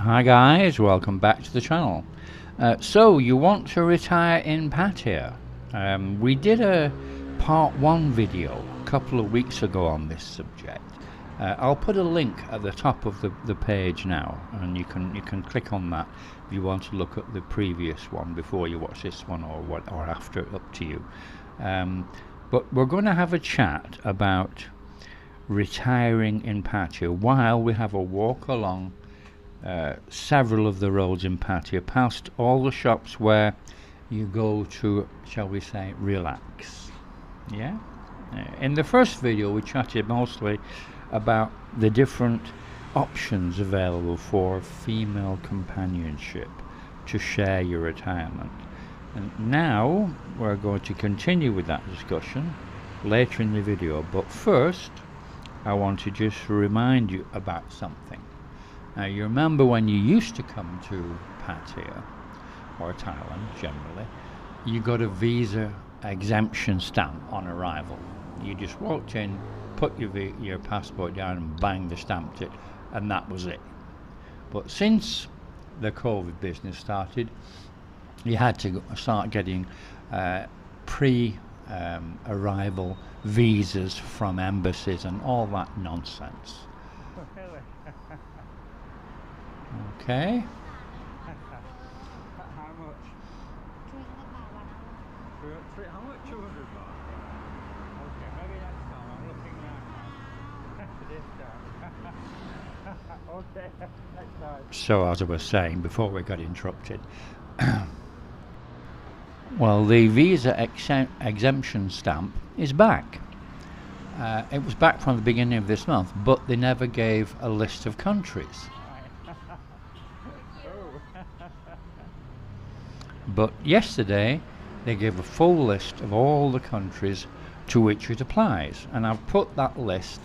Hi guys, welcome back to the channel. So you want to retire in Pattaya? We did a part 1 video a couple of weeks ago on this subject. I'll put a link at the top of the page now, and you can click on that if you want to look at the previous one before you watch this one, or after, up to you. But we're going to have a chat about retiring in Pattaya while we have a walk along several of the roads in Pattaya, past all the shops where you go to, shall we say, relax. Yeah. In the first video we chatted mostly about the different options available for female companionship to share your retirement, and now we're going to continue with that discussion later in the video. But first I want to just remind you about something. Now, you remember when you used to come to Pattaya, or Thailand generally, you got a visa exemption stamp on arrival. You just walked in, put your passport down, and bang, they stamped it, and that was it. But since the COVID business started, you had to start getting pre-arrival visas from embassies and all that nonsense. Okay. How much? How much? 200 baht. Okay, maybe next time I'm looking at this time. Okay, next time. So as I was saying before we got interrupted, well, the visa exemption stamp is back. It was back from the beginning of this month, but they never gave a list of countries. But yesterday they gave a full list of all the countries to which it applies, and I've put that list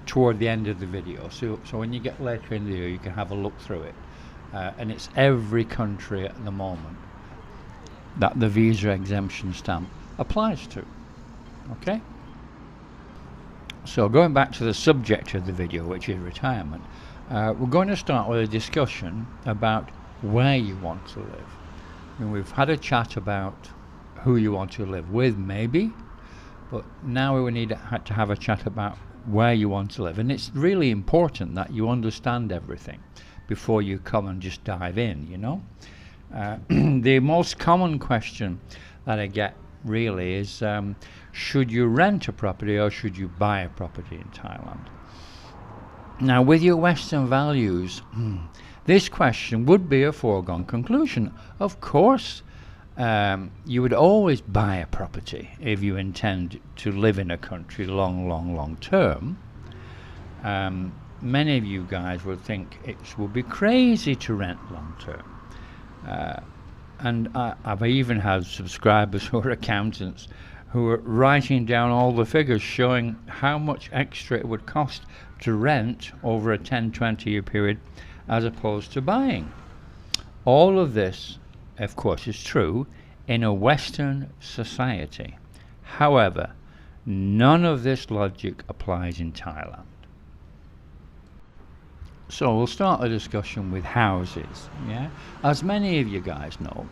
toward the end of the video, so when you get later in the video you can have a look through it, and it's every country at the moment that the visa exemption stamp applies to. Okay, so going back to the subject of the video, which is retirement, we're going to start with a discussion about where you want to live. And we've had a chat about who you want to live with, maybe, but now we need to have a chat about where you want to live. And it's really important that you understand everything before you come and just dive in, you know. The most common question that I get really is, should you rent a property or should you buy a property in Thailand? Now, with your Western values, this question would be a foregone conclusion. Of course, you would always buy a property if you intend to live in a country long term. Many of you guys would think it would be crazy to rent long term. And I've even had subscribers who are accountants who are writing down all the figures showing how much extra it would cost to rent over a 10-20 year period as opposed to buying. All of this, of course, is true in a Western society. However, none of this logic applies in Thailand. So we'll start the discussion with houses. Yeah, as many of you guys know,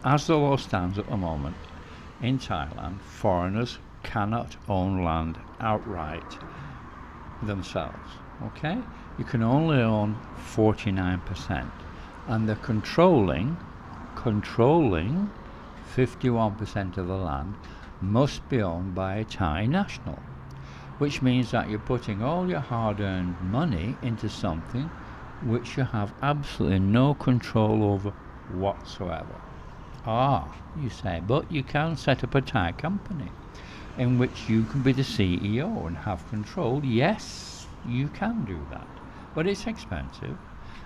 as the law stands at the moment in Thailand, foreigners cannot own land outright themselves. Okay, you can only own 49%, and they're controlling 51% of the land must be owned by a Thai national, which means that you're putting all your hard-earned money into something which you have absolutely no control over whatsoever. You say, but you can set up a Thai company in which you can be the CEO and have control. Yes, you can do that, but it's expensive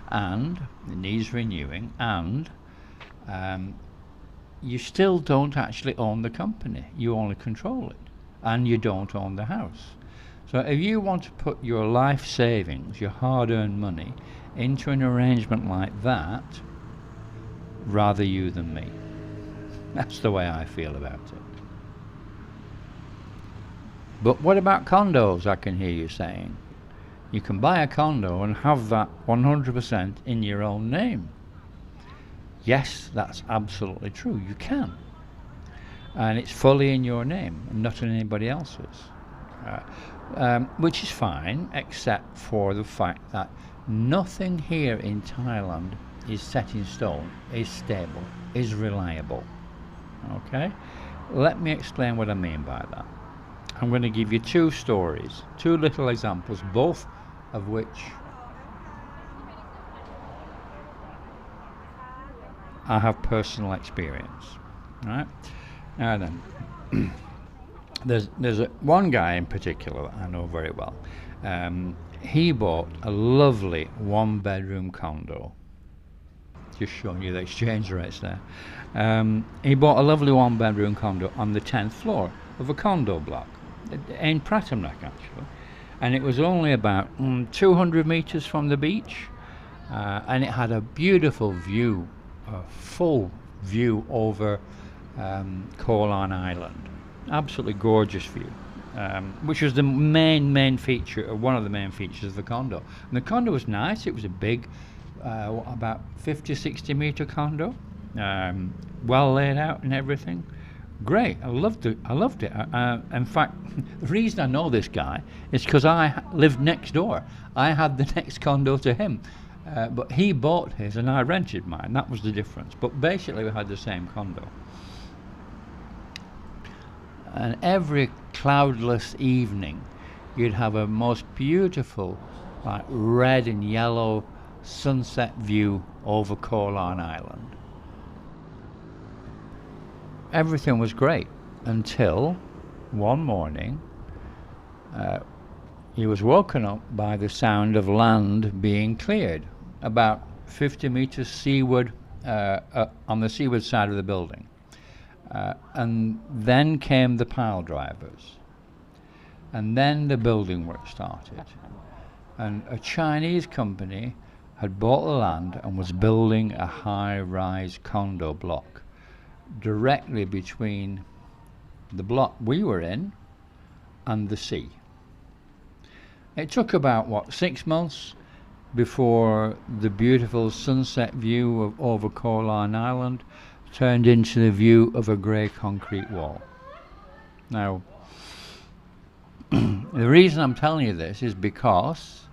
and it needs renewing, and you still don't actually own the company. You only control it, and you don't own the house. So if you want to put your life savings, your hard-earned money, into an arrangement like that, rather you than me. That's the way I feel about it. But what about condos, I can hear you saying? You can buy a condo and have that 100% in your own name. Yes, that's absolutely true. You can. And it's fully in your name and not in anybody else's. Which is fine, except for the fact that nothing here in Thailand is set in stone, is stable, is reliable. Okay? Let me explain what I mean by that. I'm going to give you two stories, two little examples, both of which I have personal experience. Right? Now then, there's one guy in particular that I know very well. He bought a lovely one-bedroom condo. Just showing you the exchange rates there. He bought a lovely one-bedroom condo on the 10th floor of a condo block in Pattaya, actually, and it was only about 200 meters from the beach, and it had a beautiful view, a full view over Koh Larn Island. Absolutely gorgeous view, which was the main feature, one of the main features of the condo. And the condo was nice. It was a big, about 50-60 meter condo, well laid out and everything. Great, I loved it. In fact, the reason I know this guy is because I lived next door. I had the next condo to him, but he bought his and I rented mine. That was the difference. But basically, we had the same condo. And every cloudless evening, you'd have a most beautiful, like red and yellow sunset view over Koh Larn Island. Everything was great until one morning he was woken up by the sound of land being cleared about 50 meters seaward, on the seaward side of the building. And then came the pile drivers, and then the building work started, and a Chinese company had bought the land and was building a high-rise condo block directly between the block we were in and the sea. It took about 6 months before the beautiful sunset view over Koh Larn Island turned into the view of a grey concrete wall. Now, the reason I'm telling you this is because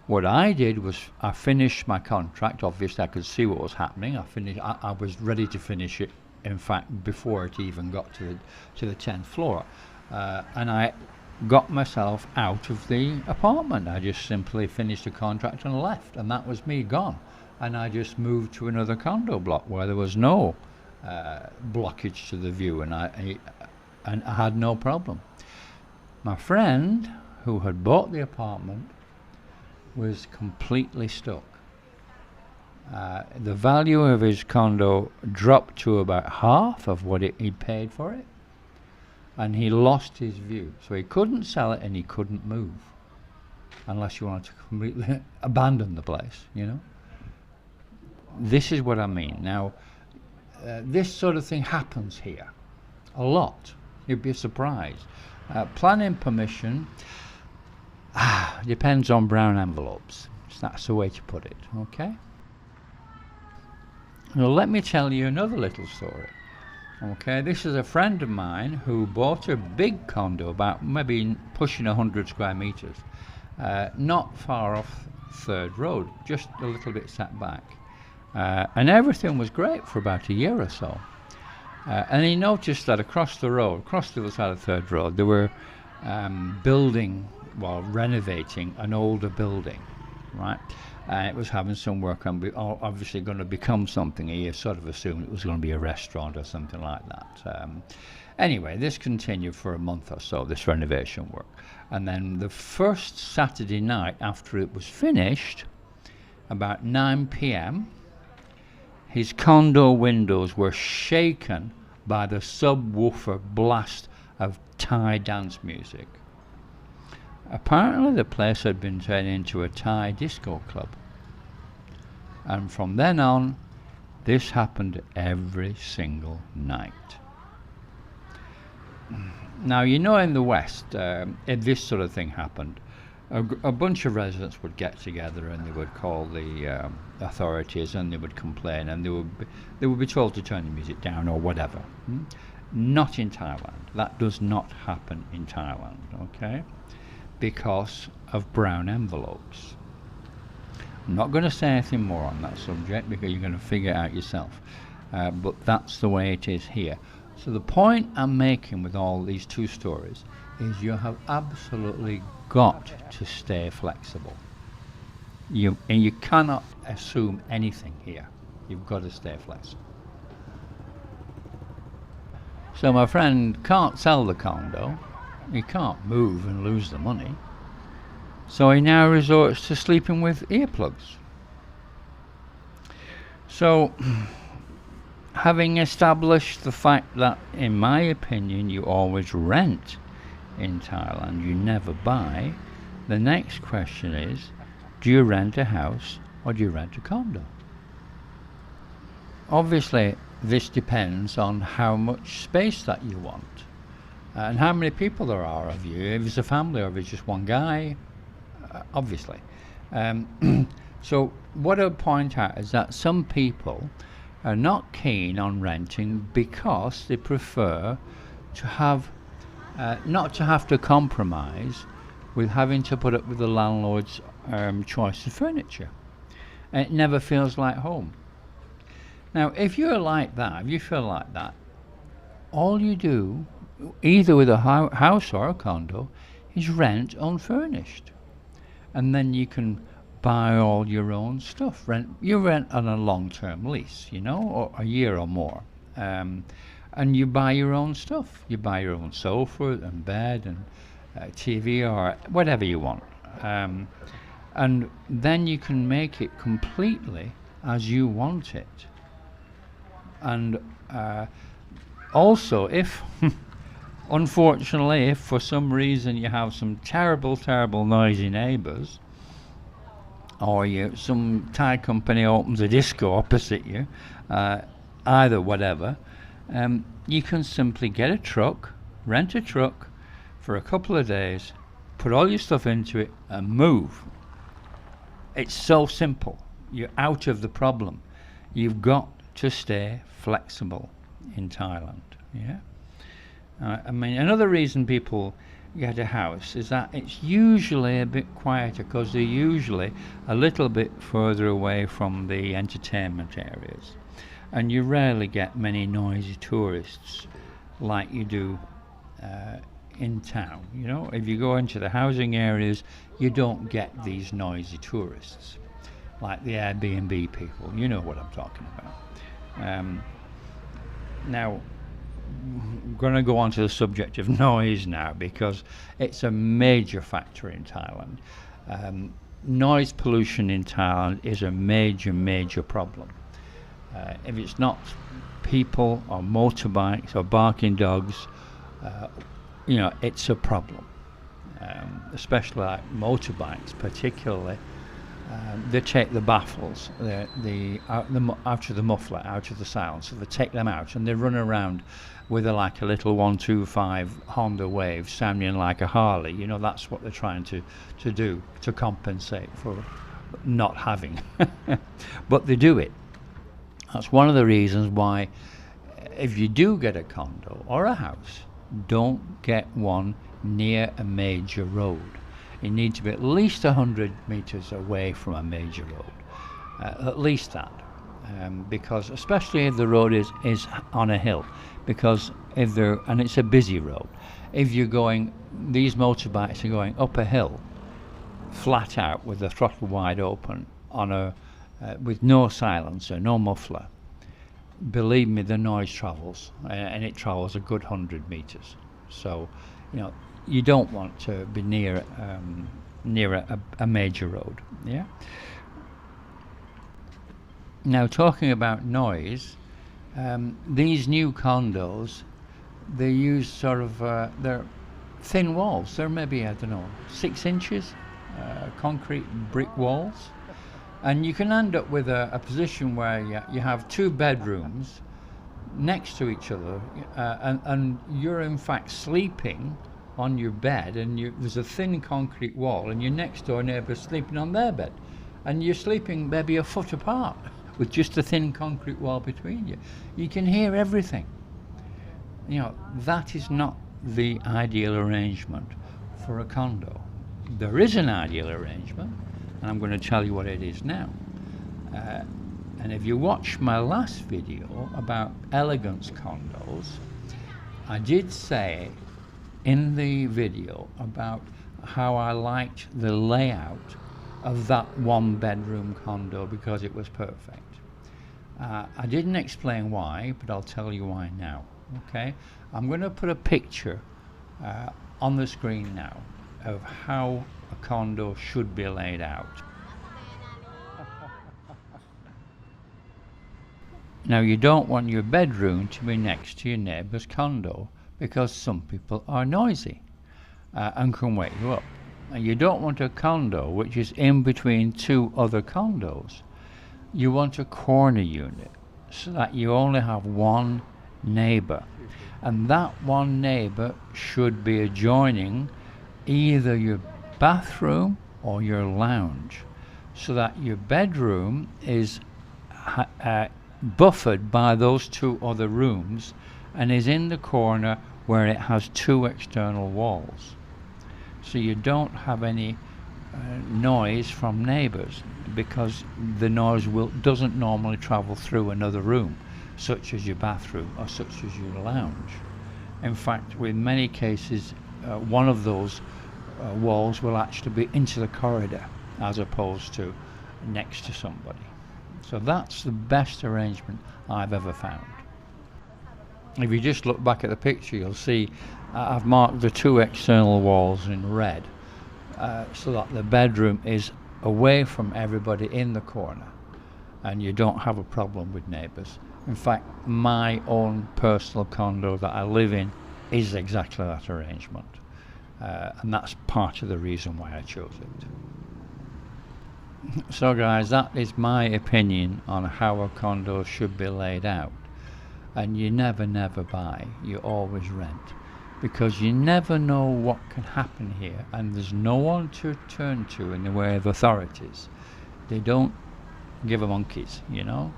what I did was I finished my contract. Obviously, I could see what was happening. I was ready to finish it, in fact, before it even got to the 10th floor. And I got myself out of the apartment. I just simply finished the contract and left, and that was me gone. And I just moved to another condo block where there was no blockage to the view, and I had no problem. My friend, who had bought the apartment, was completely stuck. The value of his condo dropped to about half of what he paid for it, and he lost his view. So he couldn't sell it and he couldn't move, unless you wanted to completely abandon the place, you know. This is what I mean. Now, this sort of thing happens here a lot. You'd be surprised. Planning permission depends on brown envelopes. That's the way to put it, okay? Now, let me tell you another little story. Okay, this is a friend of mine who bought a big condo, about maybe pushing 100 square meters, not far off Third Road, just a little bit set back. And everything was great for about a year or so. And he noticed that across the road, across the other side of Third Road, they were renovating an older building, right? And it was having some work on, obviously going to become something. He sort of assumed it was going to be a restaurant or something like that. Anyway, this continued for a month or so, this renovation work. And then the first Saturday night after it was finished, about 9 p.m., his condo windows were shaken by the subwoofer blast of Thai dance music. Apparently the place had been turned into a Thai disco club. And from then on, this happened every single night. Now, you know, in the West, if this sort of thing happened, a bunch of residents would get together and they would call the authorities and they would complain and they would be told to turn the music down or whatever. Not in Thailand. That does not happen in Thailand, okay? Because of brown envelopes. I'm not going to say anything more on that subject because you're going to figure it out yourself. But that's the way it is here. So the point I'm making with all these two stories is you have absolutely got to stay flexible. And you cannot assume anything here. You've got to stay flexible. So my friend can't sell the condo. He can't move and lose the money. So he now resorts to sleeping with earplugs. So, having established the fact that, in my opinion, you always rent in Thailand, you never buy, the next question is, do you rent a house or do you rent a condo? Obviously, this depends on how much space that you want and how many people there are of you. If it's a family or if it's just one guy, obviously. So what I would point out is that some people are not keen on renting because they prefer to have not to have to compromise with having to put up with the landlord's choice of furniture. And it never feels like home. Now, if you're like that, if you feel like that, all you do, either with a house or a condo, is rent unfurnished. And then you can buy all your own stuff. You rent on a long-term lease, you know, or a year or more. And you buy your own stuff. You buy your own sofa and bed and TV or whatever you want. And then you can make it completely as you want it. And also, if unfortunately, if for some reason you have some terrible, terrible noisy neighbours, or some Thai company opens a disco opposite you, either whatever, you can simply get a truck, rent a truck for a couple of days, put all your stuff into it and move. It's so simple. You're out of the problem. You've got to stay flexible in Thailand. Yeah. I mean, another reason people get a house is that it's usually a bit quieter because they're usually a little bit further away from the entertainment areas, and you rarely get many noisy tourists like you do in town. You know, if you go into the housing areas, you don't get these noisy tourists like the Airbnb people. You know what I'm talking about. Now, I'm going to go on to the subject of noise now because it's a major factor in Thailand. Noise pollution in Thailand is a major problem. If it's not people or motorbikes or barking dogs, you know, it's a problem. Especially like motorbikes, particularly. They take the baffles, out of the muffler, out of the sound, so they take them out and they run around with a little 125 Honda Wave sounding like a Harley. You know, that's what they're trying to do to compensate for not having. But they do it. That's one of the reasons why, if you do get a condo or a house, don't get one near a major road. You need to be at least 100 meters away from a major road, at least that, because especially if the road is on a hill, because and it's a busy road. If you're these motorbikes are going up a hill, flat out with the throttle wide open with no silencer, no muffler. Believe me, the noise travels, and it travels a good 100 meters. So, you know, you don't want to be near a major road. Yeah. Now, talking about noise, these new condos, they use sort of they're thin walls. They're maybe, I don't know, 6 inches, concrete brick walls, and you can end up with a position where you have 2 bedrooms next to each other, and you're in fact sleeping on your bed, and there's a thin concrete wall, and your next door neighbour's sleeping on their bed, and you're sleeping maybe a foot apart with just a thin concrete wall between you. You can hear everything. You know, that is not the ideal arrangement for a condo. There is an ideal arrangement, and I'm going to tell you what it is now. And if you watch my last video about elegance condos, I did say in the video about how I liked the layout of that one bedroom condo because it was perfect. I didn't explain why, but I'll tell you why now. Okay, I'm going to put a picture on the screen now of how a condo should be laid out. Now, you don't want your bedroom to be next to your neighbour's condo because some people are noisy and can wake you up. And you don't want a condo which is in between two other condos. You want a corner unit so that you only have one neighbour, and that one neighbour should be adjoining either your bathroom or your lounge, so that your bedroom is buffered by those two other rooms and is in the corner where it has two external walls, so you don't have any noise from neighbours, because the noise doesn't normally travel through another room such as your bathroom or such as your lounge. In fact, in many cases one of those walls will actually be into the corridor as opposed to next to somebody. So that's the best arrangement I've ever found. If you just look back at the picture, you'll see I've marked the two external walls in red so that the bedroom is away from everybody in the corner and you don't have a problem with neighbours. In fact, my own personal condo that I live in is exactly that arrangement, and that's part of the reason why I chose it. So guys, that is my opinion on how a condo should be laid out. And you never buy, you always rent, because you never know what can happen here, and there's no one to turn to in the way of authorities. They don't give a monkeys, you know.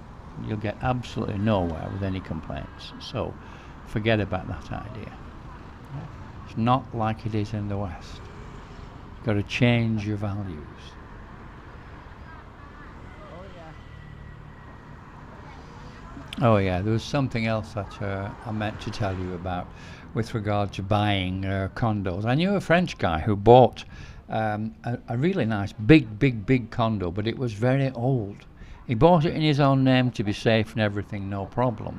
You'll get absolutely nowhere with any complaints, so forget about that idea. It's not like it is in the West. You've got to change your values. Oh yeah, there was something else that I meant to tell you about with regard to buying condos. I knew a French guy who bought a really nice big condo, but it was very old. He bought it in his own name to be safe and everything, no problem.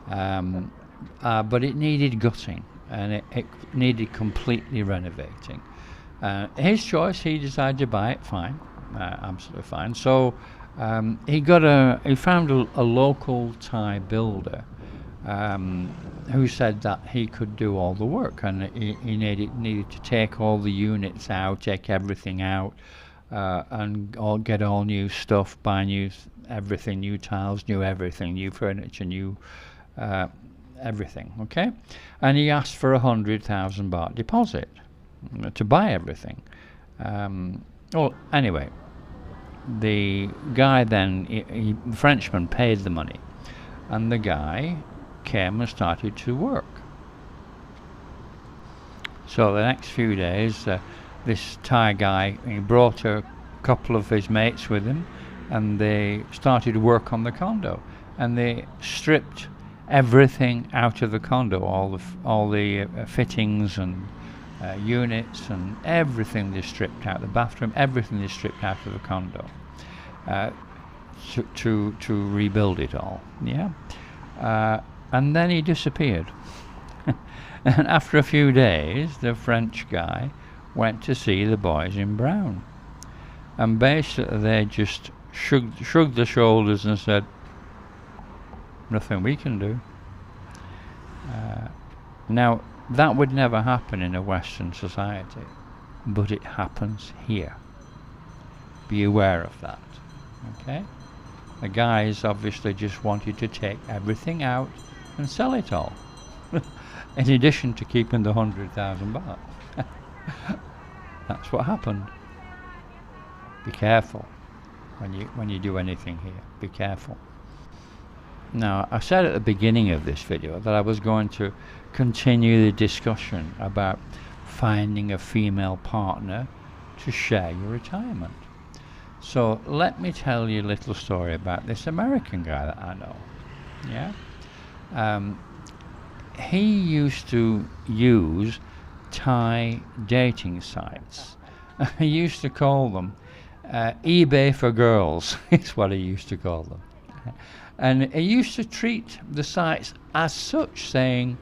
But it needed gutting, and it needed completely renovating. His choice, he decided to buy it, fine, absolutely fine. So he found a local Thai builder who said that he could do all the work, and he needed to take all the units out, take everything out, and get all new stuff, buy everything, new tiles, new everything, new furniture, new everything. Okay, and he asked for 100,000 baht deposit to buy everything. Well, anyway, the guy then, the Frenchman, paid the money, and the guy came and started to work. So the next few days, this Thai guy, he brought a couple of his mates with him, and they started work on the condo, and they stripped everything out of the condo, all the fittings and units and everything they stripped out, the bathroom, everything they stripped out of the condo to rebuild it all. Yeah, and then he disappeared. And after a few days, the French guy went to see the boys in brown, and basically they just shrugged their shoulders and said, nothing we can do. Now, that would never happen in a Western society, but it happens here. Be aware of that. Okay? The guys obviously just wanted to take everything out and sell it all. in addition to keeping the 100,000 baht. That's what happened. Be careful when you do anything here. Be careful. Now, I said at the beginning of this video that I was going to continue the discussion about finding a female partner to share your retirement. So let me tell you a little story about this American guy that I know. Yeah, he used to use Thai dating sites. He used to call them eBay for girls. Is what he used to call them. And he used to treat the sites as such, saying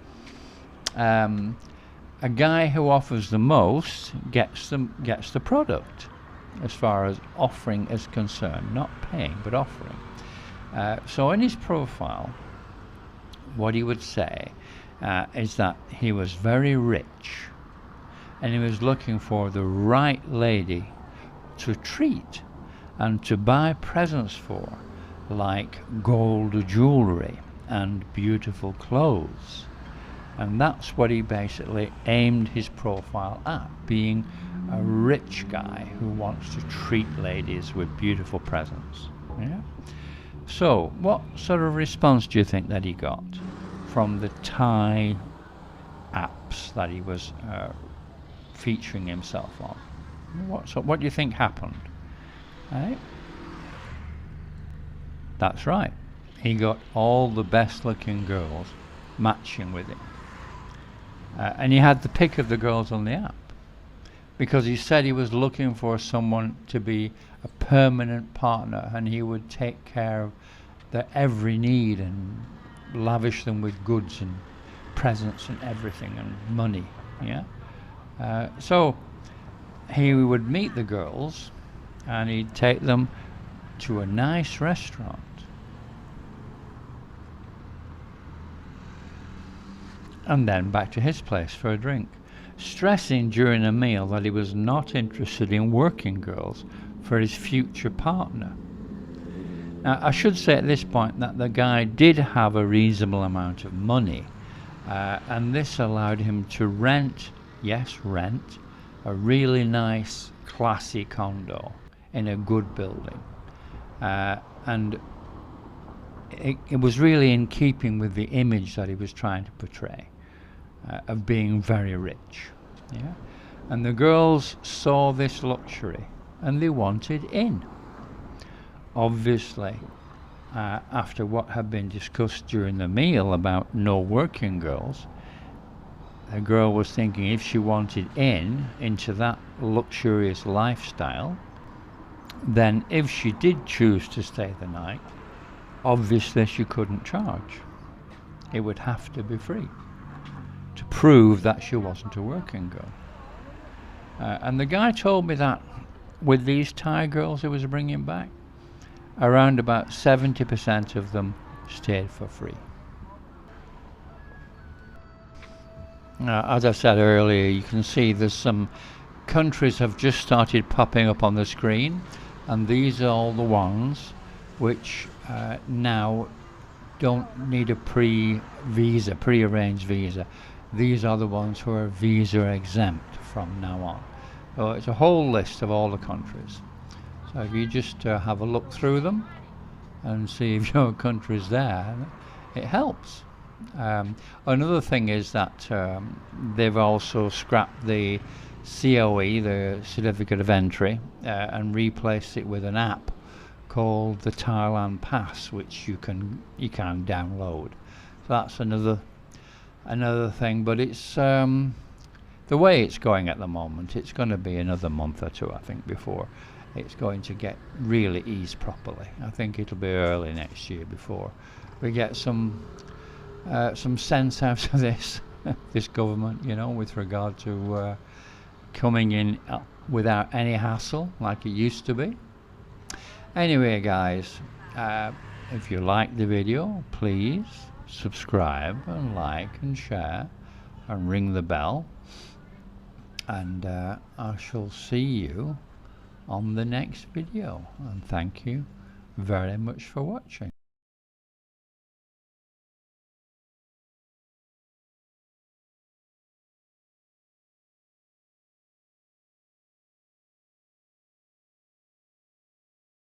a guy who offers the most gets the product, as far as offering is concerned, not paying but offering. So in his profile, what he would say is that he was very rich and he was looking for the right lady to treat and to buy presents for, like gold jewelry and beautiful clothes. And that's what he basically aimed his profile at, being a rich guy who wants to treat ladies with beautiful presents. Yeah. So what sort of response do you think that he got from the Thai apps that he was featuring himself on? What do you think happened? Right? That's right. He got all the best looking girls matching with him. And he had the pick of the girls on the app, because he said he was looking for someone to be a permanent partner, and he would take care of their every need and lavish them with goods and presents and everything and money. Yeah. So he would meet the girls and he'd take them to a nice restaurant, and then back to his place for a drink, stressing during a meal that he was not interested in working girls for his future partner. Now, I should say at this point that the guy did have a reasonable amount of money, and this allowed him to rent a really nice, classy condo in a good building. And it was really in keeping with the image that he was trying to portray, of being very rich. Yeah? And the girls saw this luxury and they wanted in. Obviously, after what had been discussed during the meal about no working girls, the girl was thinking if she wanted into that luxurious lifestyle, then if she did choose to stay the night, obviously she couldn't charge. It would have to be free to prove that she wasn't a working girl. And the guy told me that with these Thai girls he was bringing back, around about 70% of them stayed for free. As I said earlier, you can see there's some countries have just started popping up on the screen, and these are all the ones which now don't need a pre-arranged visa. These are the ones who are visa exempt from now on. So it's a whole list of all the countries. So if you just have a look through them and see if your country's there, it helps. Another thing is that they've also scrapped the COE, the Certificate of Entry, and replaced it with an app called the Thailand Pass, which you can download. So that's another thing, but it's the way it's going at the moment, it's going to be another month or two, I think, before it's going to get really eased properly. I think it'll be early next year before we get some sense out of this government, with regard to coming in without any hassle like it used to be. Anyway, guys, if you like the video, please subscribe and like and share and ring the bell, and I shall see you on the next video, and thank you very much for watching.